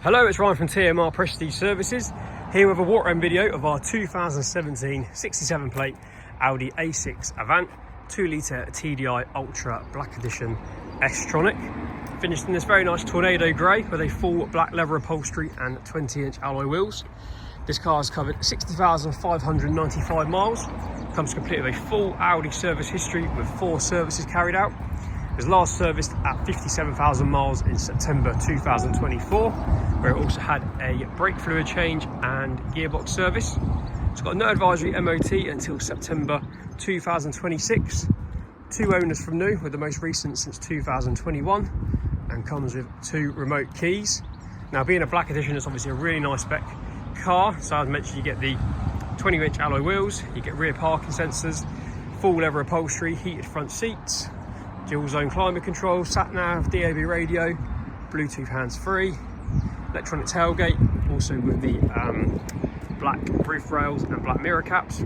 Hello, it's Ryan from TMR Prestige Services, here with a walk around video of our 2017 67 plate Audi A6 Avant 2 litre TDI Ultra Black Edition S-Tronic. Finished in this very nice tornado grey with a full black leather upholstery and 20-inch alloy wheels. This car has covered 60,595 miles, comes complete with a full Audi service history with 4 services carried out. It was last serviced at 57,000 miles in September 2024, where it also had a brake fluid change and gearbox service. It's got no advisory MOT until September 2026. 2 owners from new, with the most recent since 2021, and comes with 2 remote keys. Now, being a black edition, it's obviously a really nice spec car. So as mentioned, you get the 20-inch alloy wheels, you get rear parking sensors, full leather upholstery, heated front seats, dual zone climate control, sat nav, DAB radio, Bluetooth hands-free, electronic tailgate, also with the black roof rails and black mirror caps.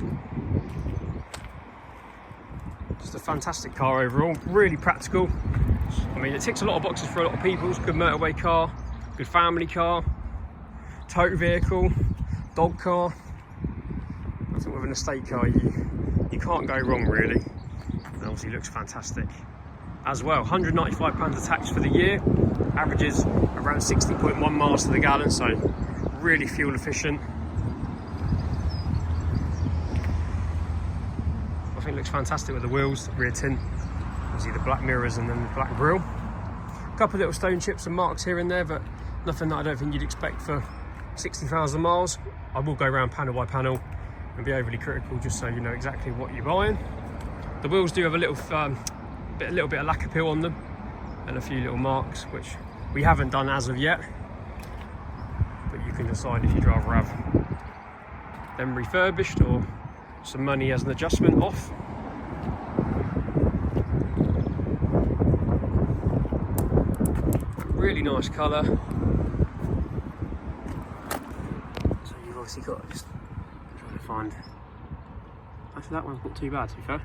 Just a fantastic car overall, really practical. I mean, it ticks a lot of boxes for a lot of people. It's a good motorway car, good family car, tow vehicle, dog car. I think with an estate car, you can't go wrong really. And obviously looks fantastic as well. £195 a tax for the year, averages around 60.1 miles to the gallon, so really fuel efficient. I think it looks fantastic with the wheels, the rear tint, obviously the black mirrors and then the black grille. A couple of little stone chips and marks here and there, but nothing that I don't think you'd expect for 60,000 miles. I will go around panel by panel and be overly critical just so you know exactly what you're buying. The wheels do have a little bit of lacquer peel on them and a few little marks, which we haven't done as of yet, but you can decide if you'd rather have them refurbished or some money as an adjustment off. Really nice colour. So you've obviously got, just trying to find, actually that one's not too bad to be fair.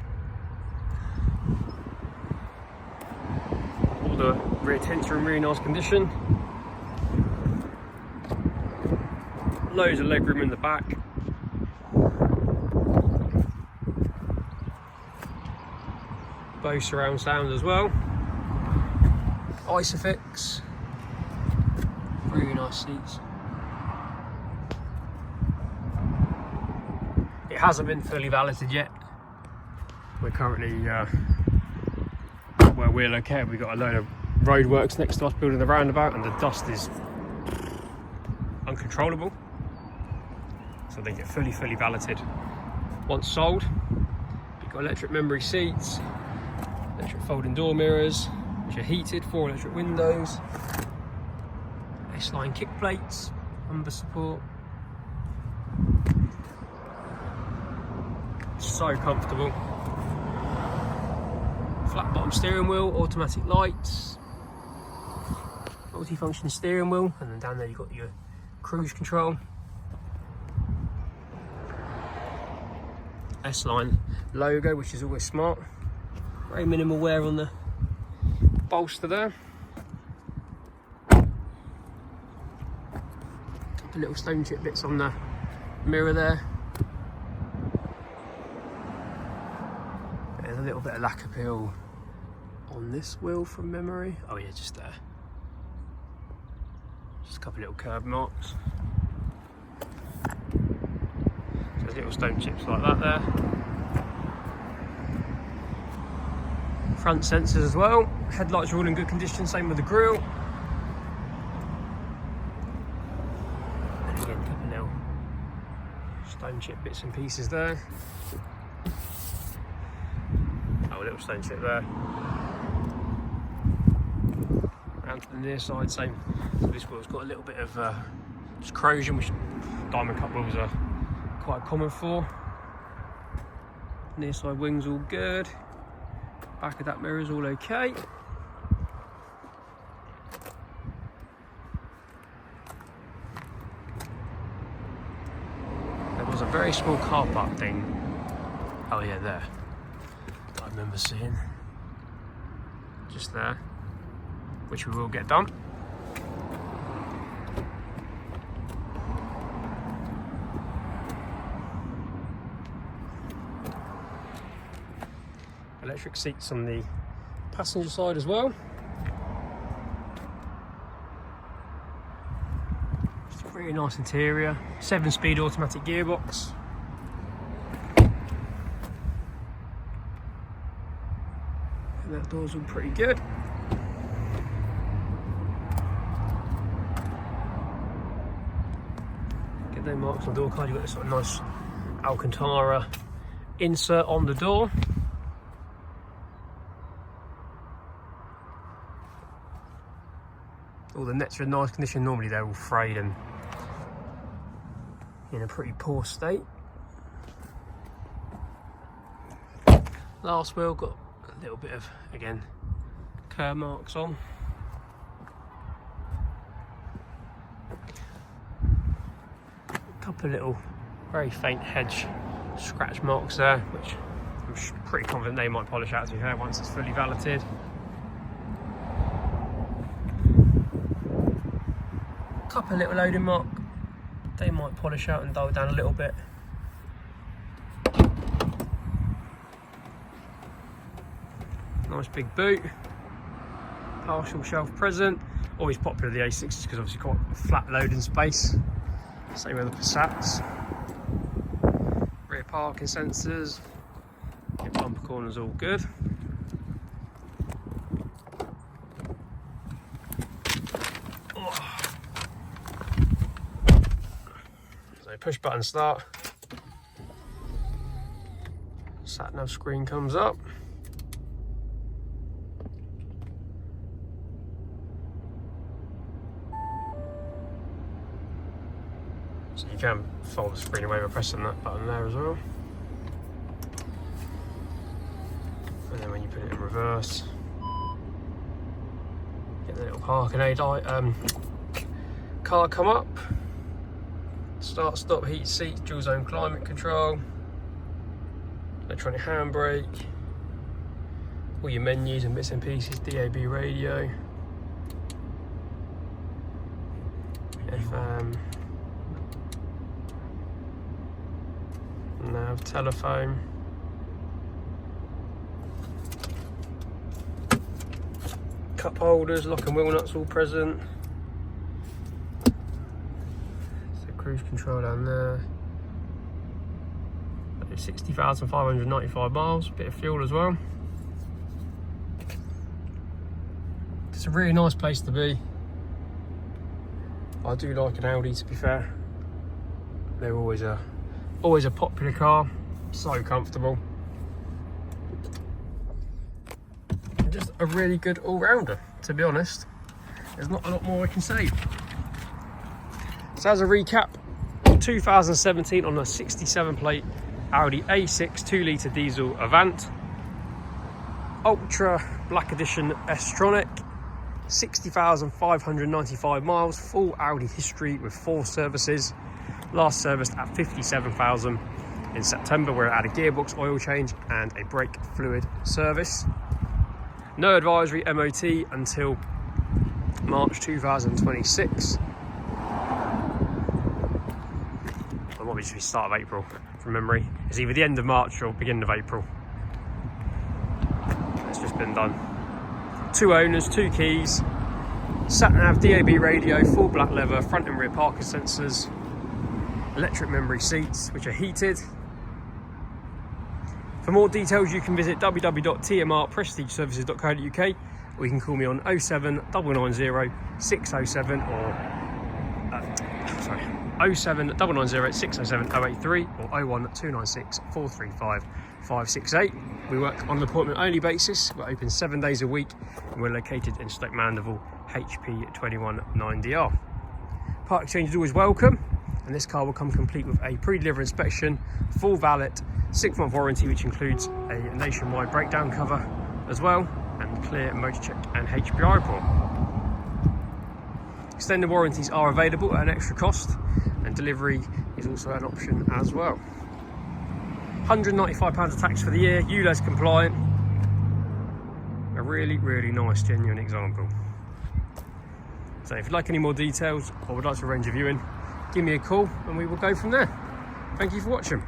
All the rear tints are in really nice condition. Loads of legroom in the back. Bose surround sound as well. Isofix. Really nice seats. It hasn't been fully valeted yet. We're currently where we're located, we've got a load of roadworks next to us building the roundabout, and the dust is uncontrollable. So they get fully valeted once sold. You've got electric memory seats, electric folding door mirrors, which are heated, 4 electric windows, S-line kick plates, lumbar support. So comfortable. Flat bottom steering wheel, automatic lights, multi-function steering wheel, and then down there you've got your cruise control. S-line logo, which is always smart. Very minimal wear on the bolster there. Couple little stone chip bits on the mirror there. There's a little bit of lacquer peel on this wheel from memory. Oh yeah, just there. Just a couple little curb marks. So there's little stone chips like that there. Front sensors as well. Headlights are all in good condition, same with the grille. And again, a couple little stone chip bits and pieces there. Oh, a little stone chip there. Round to the near side, same. So this wheel's got a little bit of just corrosion, which diamond cut wheels are quite common for. Near side wings all good. Back of that mirror is all okay. There was a very small car park thing. Oh yeah, there. I remember seeing. Just there. which we will get done. electric seats on the passenger side as well. Just a really nice interior, 7-speed automatic gearbox. And that door's all pretty good. Get no marks on the door card. You've got this sort of nice Alcantara insert on the door. All the nets are in nice condition. Normally they're all frayed and in a pretty poor state. Last wheel got a little bit of, again, curb marks on. A couple of little very faint hedge scratch marks there, which I'm pretty confident they might polish out to here once it's fully valeted. Couple of little loading mark, they might polish out and dull down a little bit. Nice big boot, partial shelf present. Always popular the A6s because obviously quite flat loading space. Same with the Passats. Rear parking sensors. Your bumper corner's all good. So push button start. Sat nav screen comes up. So you can fold the screen away by pressing that button there as well. And then when you put it in reverse, get the little parking aid car come up. Start, stop, heat seats, dual zone climate control, electronic handbrake, all your menus and bits and pieces, DAB radio, FM, nav, telephone, cup holders, lock and wheel nuts all present. So cruise control down there. 60,595 miles, bit of fuel as well. It's a really nice place to be. I do like an Audi, to be fair. They're always a popular car, so comfortable. And just a really good all-rounder, to be honest. There's not a lot more I can say. So as a recap, 2017 on a 67 plate Audi A6 2-litre diesel Avant, Ultra Black Edition S-Tronic, 60,595 miles, full Audi history with 4 services. Last serviced at 57,000 in September, where it had a gearbox oil change and a brake fluid service. No advisory MOT until March 2026. It might be just the start of April from memory. It's either the end of March or beginning of April. It's just been done. 2 owners, 2 keys, sat nav, DAB radio, full black leather, front and rear parking sensors, electric memory seats which are heated. For more details you can visit www.tmrprestigeservices.co.uk, or you can call me on 07990 607 or 07990 607 083 or 01296 435 568. We work on an appointment only basis. We're open 7 days a week and we're located in Stoke Mandeville, HP 219DR. Part exchange is always welcome, and this car will come complete with a pre-delivery inspection, full valid 6-month warranty, which includes a nationwide breakdown cover as well, and clear motor check and HPI report. Extended warranties are available at an extra cost, and delivery is also an option as well. £195 of tax for the year, ULEZ compliant. A really, really nice, genuine example. So if you'd like any more details or would like to arrange a viewing, give me a call and we will go from there. Thank you for watching.